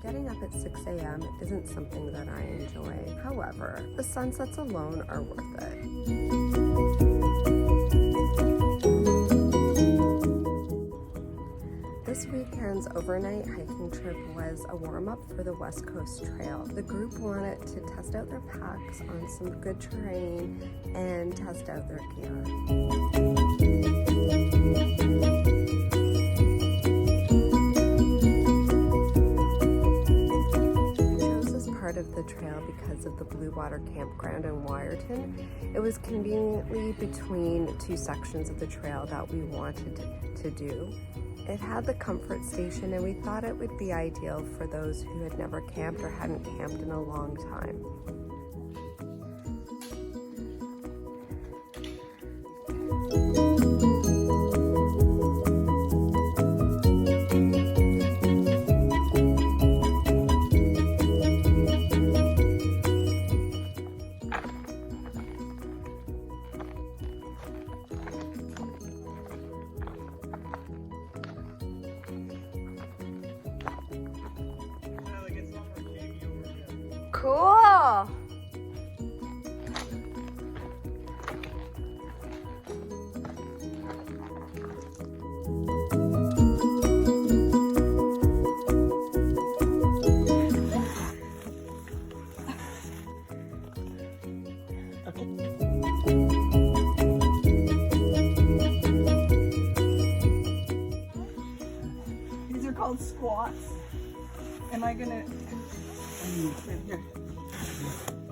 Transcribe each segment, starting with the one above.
Getting up at 6 a.m. isn't something that I enjoy. However, the sunsets alone are worth it. This weekend's overnight hiking trip was a warm-up for the West Coast Trail. The group wanted to test out their packs on some good terrain and test out their gear. Of the trail because of the Blue Water Campground in Wyerton. It was conveniently between two sections of the trail that we wanted to do. It had the comfort station and we thought it would be ideal for those who had never camped or hadn't camped in a long time. Cool! These are called squats. Am I gonna... Here.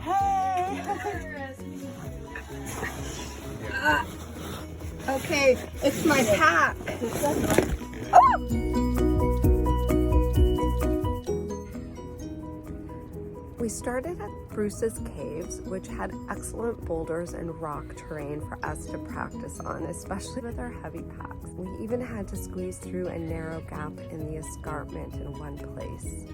Hey! Okay, it's my pack. Oh! We started at Bruce's Caves, which had excellent boulders and rock terrain for us to practice on, especially with our heavy packs. We even had to squeeze through a narrow gap in the escarpment in one place.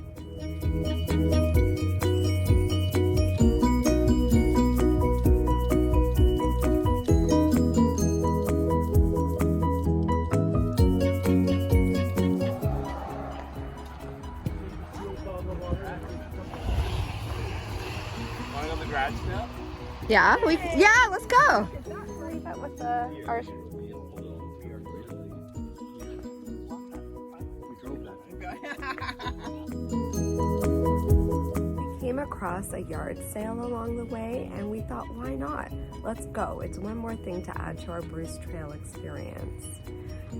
Yeah, let's go. We came across a yard sale along the way and we thought, why not? Let's go. It's one more thing to add to our Bruce Trail experience.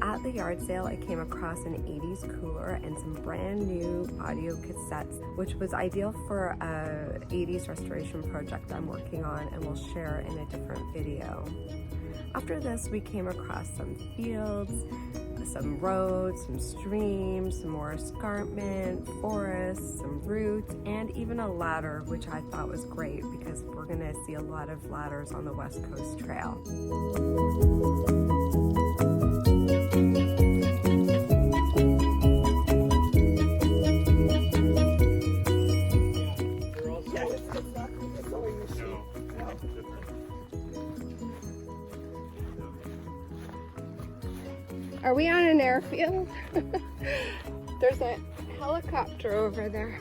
At the yard sale, I came across an 80s cooler and some brand new audio cassettes, which was ideal for a 80s restoration project I'm working on and will share in a different video. After this, we came across some fields, some roads, some streams, some more escarpment, forests, some roots, and even a ladder, which I thought was great because we're gonna see a lot of ladders on the West Coast Trail. Are we on an airfield? There's a helicopter over there.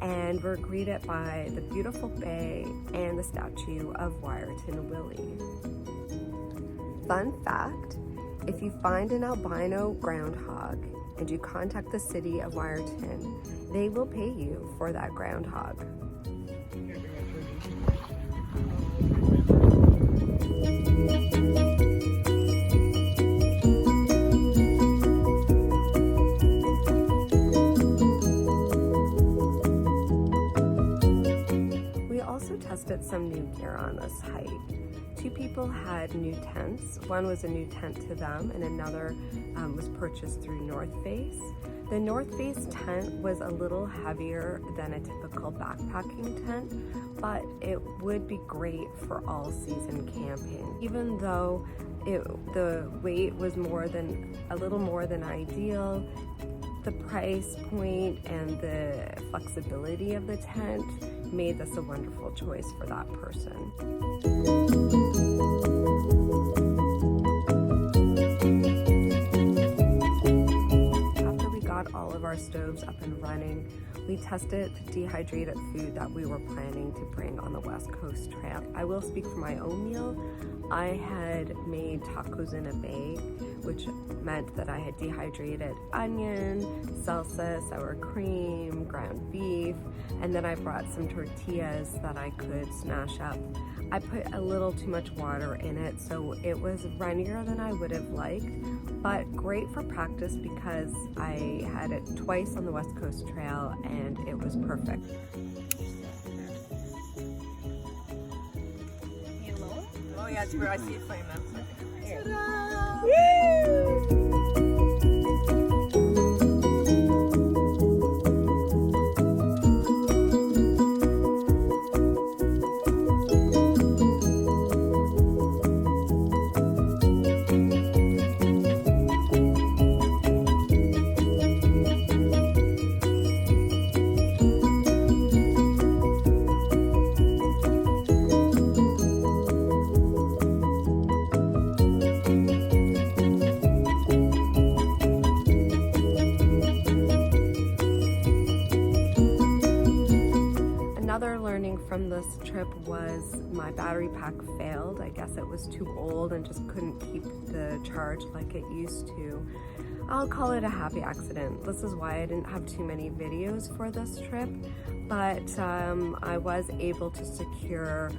And we're greeted by the beautiful bay and the statue of Wyerton Willie. Fun fact, if you find an albino groundhog and you contact the city of Wyerton, they will pay you for that groundhog. some new gear on this hike. 2 people had new tents. One was a new tent to them and another was purchased through North Face. The North Face tent was a little heavier than a typical backpacking tent, but it would be great for all season camping. Even though the weight was a little more than ideal, the price point and the flexibility of the tent made this a wonderful choice for that person. After we got all of our stoves up and running, we tested the dehydrated food that we were planning to bring on the West Coast Trail. I will speak for my own meal. I had made tacos in a bag, which meant that I had dehydrated onion, salsa, sour cream, ground beef, and then I brought some tortillas that I could smash up. I put a little too much water in it, so it was runnier than I would have liked, but great for practice because I had it twice on the West Coast Trail and it was perfect. Oh yeah, it's where I see a flame. Another learning from this trip was my battery pack failed. I guess it was too old and just couldn't keep the charge like it used to. I'll call it a happy accident. This is why I didn't have too many videos for this trip, but I was able to secure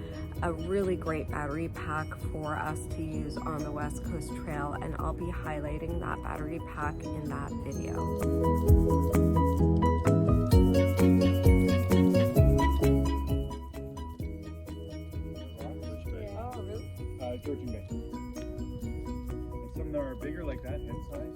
a really great battery pack for us to use on the West Coast Trail, and I'll be highlighting that battery pack in that video. Georgian Bay. And some that are bigger like that, head size.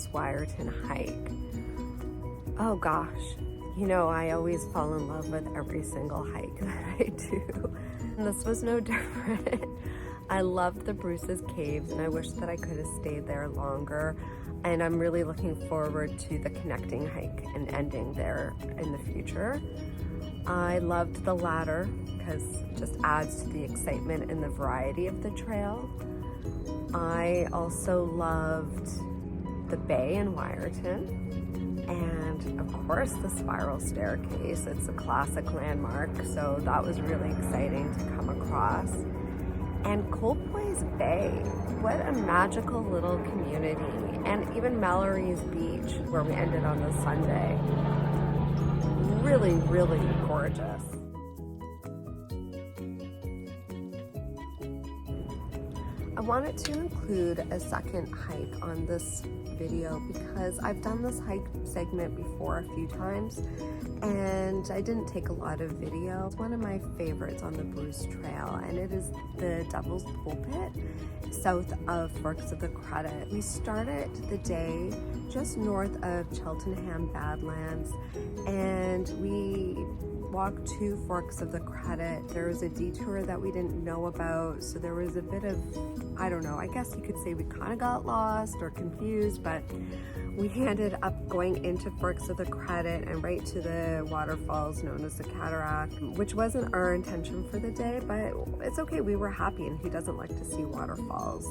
this Wyerton hike. Oh gosh, you know, I always fall in love with every single hike that I do. And this was no different. I loved the Bruce's Caves and I wish that I could have stayed there longer. And I'm really looking forward to the connecting hike and ending there in the future. I loved the ladder because it just adds to the excitement and the variety of the trail. I also loved the bay in Wyerton, and of course the spiral staircase. It's a classic landmark, so that was really exciting to come across. And Colpoy's Bay, what a magical little community. And even Mallory's Beach, where we ended on the Sunday. Really, really gorgeous. I wanted to include a second hike on this video because I've done this hike segment before a few times and I didn't take a lot of video. It's one of my favorites on the Bruce Trail, and it is the Devil's Pulpit south of Forks of the Credit. We started the day just north of Cheltenham Badlands and we walked to Forks of the Credit. There was a detour that we didn't know about, so there was a bit of, I don't know, I guess you could say we kind of got lost or confused, but we ended up going into Forks of the Credit and right to the waterfalls known as the Cataract, which wasn't our intention for the day, but it's okay, we were happy, and who doesn't like to see waterfalls?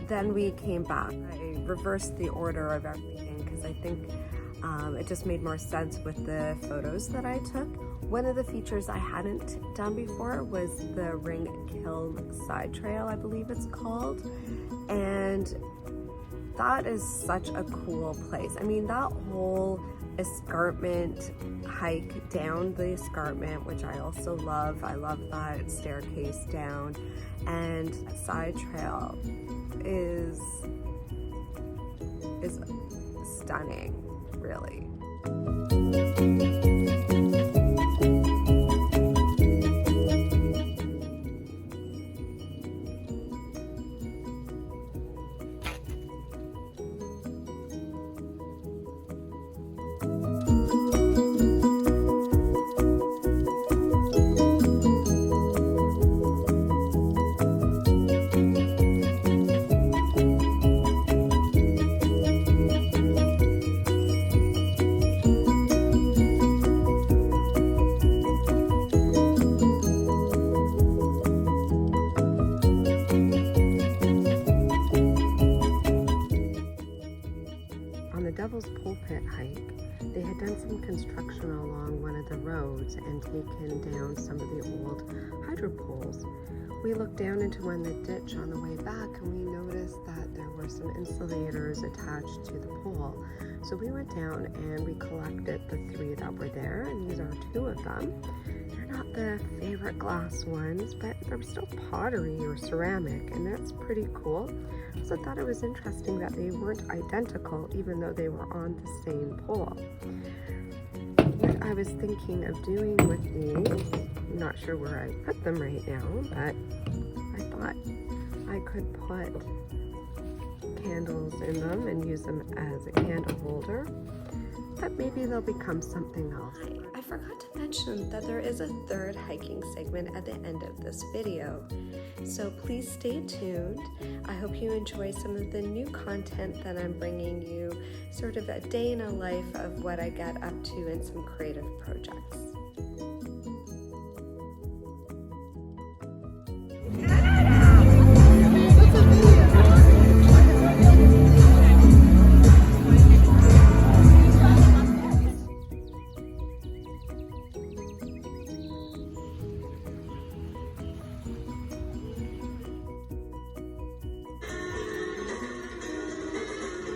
Then we came back. I reversed the order of everything because I think it just made more sense with the photos that I took. One of the features I hadn't done before was the Ring Kiln side trail, I believe it's called. And that is such a cool place. I mean, that whole escarpment hike down the escarpment, which I also love. I love that staircase down, and side trail is stunning, really. Devil's Pulpit hike, they had done some construction along one of the roads and taken down some of the old hydro poles. We looked down into one the ditch on the way back and we noticed that there were some insulators attached to the pole. So we went down and we collected the 3 that were there, and these are 2 of them. They're not the favorite glass ones, but they're still pottery or ceramic, and that's pretty cool. So I thought it was interesting that they weren't identical even though they were on the same pole. What I was thinking of doing with these, I'm not sure where I put them right now, but I thought I could put candles in them and use them as a candle holder, but maybe they'll become something else. I forgot to mention that there is a 3rd hiking segment at the end of this video, so please stay tuned. I hope you enjoy some of the new content that I'm bringing you, sort of a day in a life of what I get up to in some creative projects.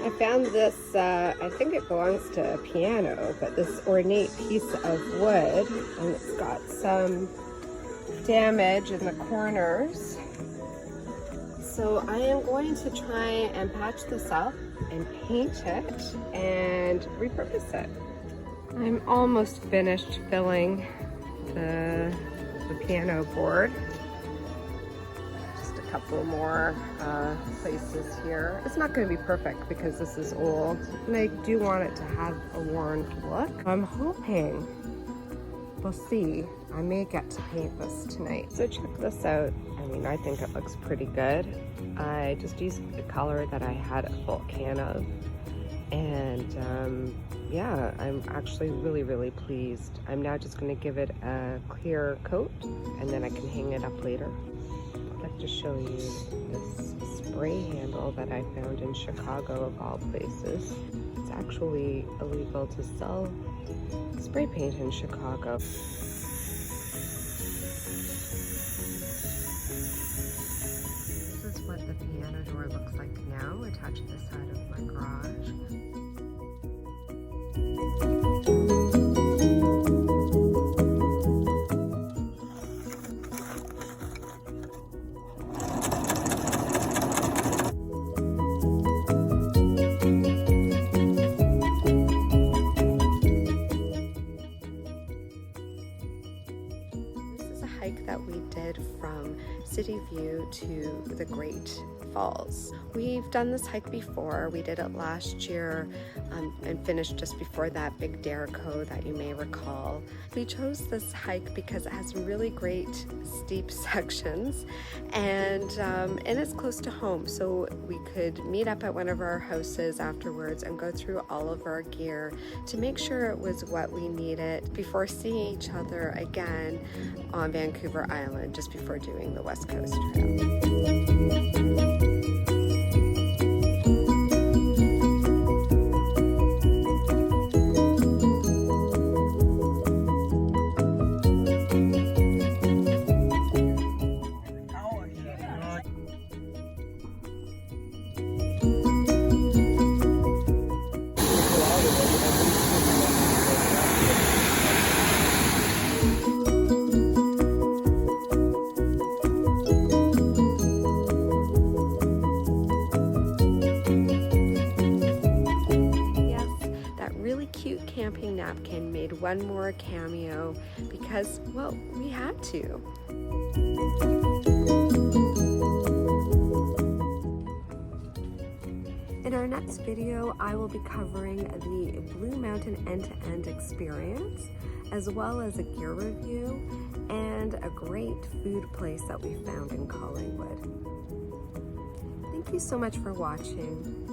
I found this, I think it belongs to a piano, but this ornate piece of wood, and it's got some damage in the corners. So I am going to try and patch this up and paint it and repurpose it. I'm almost finished filling the piano board. Just a couple more places here. It's not going to be perfect because this is old, and I do want it to have a worn look. I'm hoping, we'll see, I may get to paint this tonight. So check this out. I mean, I think it looks pretty good. I just used the color that I had a full can of, and yeah, I'm actually really pleased. I'm now just going to give it a clear coat, and then I can hang it up later. I'd like to show you this spray handle that I found in Chicago, of all places. It's actually illegal to sell spray paint in Chicago. This is what the piano door looks like now, attached to the side of my garage. That we did from City View to the Great Falls. We've done this hike before. We did it last year and finished just before that big Derico that you may recall. We chose this hike because it has really great steep sections, and it's close to home, so we could meet up at one of our houses afterwards and go through all of our gear to make sure it was what we needed before seeing each other again on Vancouver Island just before doing the West Coast Trail. Camping napkin made one more cameo because, well, we had to. In our next video, I will be covering the Blue Mountain end-to-end experience, as well as a gear review and a great food place that we found in Collingwood. Thank you so much for watching.